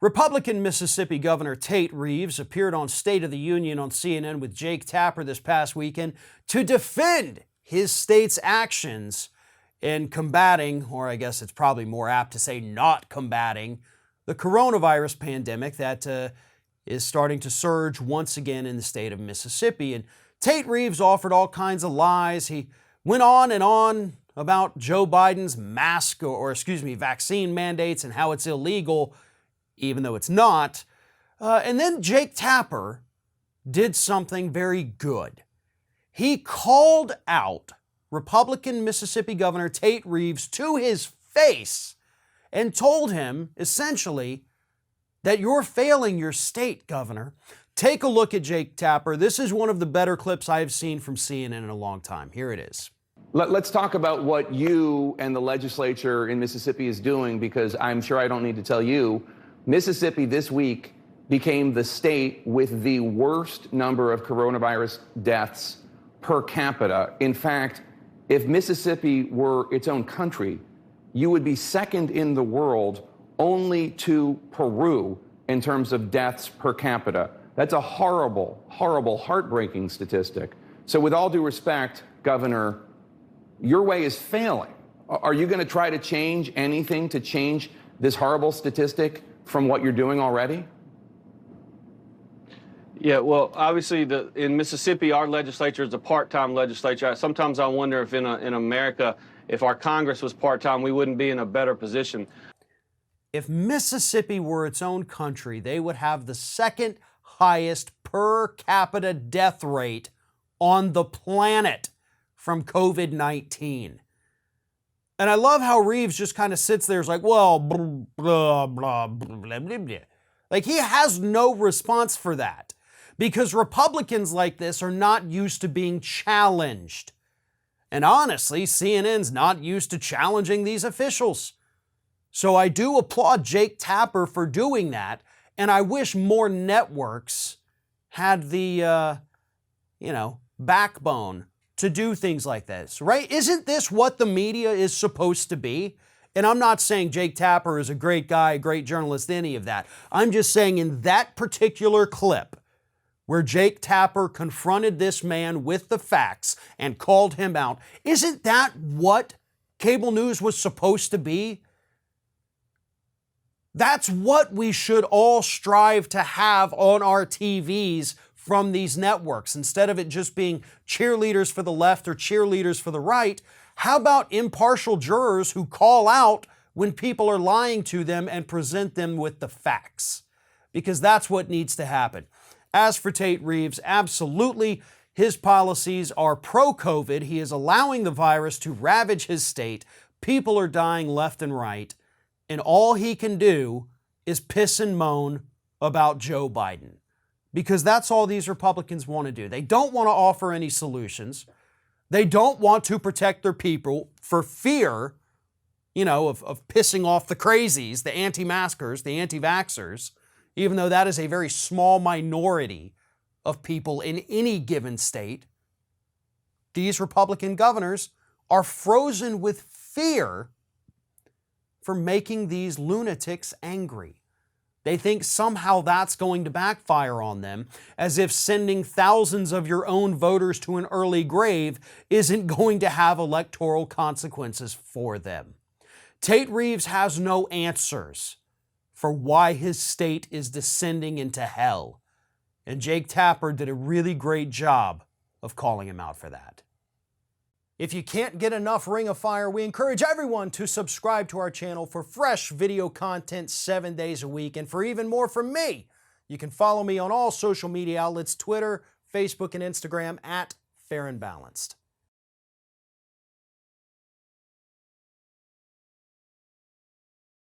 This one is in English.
Republican Mississippi Governor Tate Reeves appeared on State of the Union on CNN with Jake Tapper this past weekend to defend his state's actions in combating, or I guess it's probably more apt to say not combating, the coronavirus pandemic that is starting to surge once again in the state of Mississippi. And Tate Reeves offered all kinds of lies. He went on and on about Joe Biden's vaccine mandates and how it's illegal, even though it's not. And then Jake Tapper did something very good. He called out Republican Mississippi Governor Tate Reeves to his face and told him, essentially, that you're failing your state, Governor. Take a look at Jake Tapper. This is one of the better clips I've seen from CNN in a long time. Here it is. Let's talk about what you and the legislature in Mississippi is doing, because I'm sure I don't need to tell you, Mississippi this week became the state with the worst number of coronavirus deaths per capita. In fact, if Mississippi were its own country, you would be second in the world only to Peru in terms of deaths per capita. That's a horrible, horrible, heartbreaking statistic. So with all due respect, Governor, your way is failing. Are you going to try to change anything to change this horrible statistic from what you're doing already? Yeah, well, obviously, in Mississippi, our legislature is a part-time legislature. Sometimes I wonder if in America, if our Congress was part-time, we wouldn't be in a better position. If Mississippi were its own country, they would have the second highest per capita death rate on the planet from COVID-19. And I love how Reeves just kind of sits there, is like, well, blah, blah, blah, blah, blah, blah. Like, he has no response for that, because Republicans like this are not used to being challenged. And honestly, CNN's not used to challenging these officials. So I do applaud Jake Tapper for doing that, and I wish more networks had the, backbone to do things like this, right? Isn't this what the media is supposed to be? And I'm not saying Jake Tapper is a great guy, a great journalist, any of that. I'm just saying in that particular clip where Jake Tapper confronted this man with the facts and called him out, isn't that what cable news was supposed to be? That's what we should all strive to have on our TVs from these networks. Instead of it just being cheerleaders for the left or cheerleaders for the right, how about impartial jurors who call out when people are lying to them and present them with the facts? Because that's what needs to happen. As for Tate Reeves, absolutely, his policies are pro-COVID. He is allowing the virus to ravage his state. People are dying left and right. And all he can do is piss and moan about Joe Biden, because that's all these Republicans want to do. They don't want to offer any solutions. They don't want to protect their people for fear, of pissing off the crazies, the anti-maskers, the anti-vaxxers, even though that is a very small minority of people in any given state. These Republican governors are frozen with fear for making these lunatics angry. They think somehow that's going to backfire on them, as if sending thousands of your own voters to an early grave isn't going to have electoral consequences for them. Tate Reeves has no answers for why his state is descending into hell, and Jake Tapper did a really great job of calling him out for that. If you can't get enough Ring of Fire, we encourage everyone to subscribe to our channel for fresh video content 7 days a week. And for even more from me, you can follow me on all social media outlets, Twitter, Facebook, and Instagram @Fair and Balanced.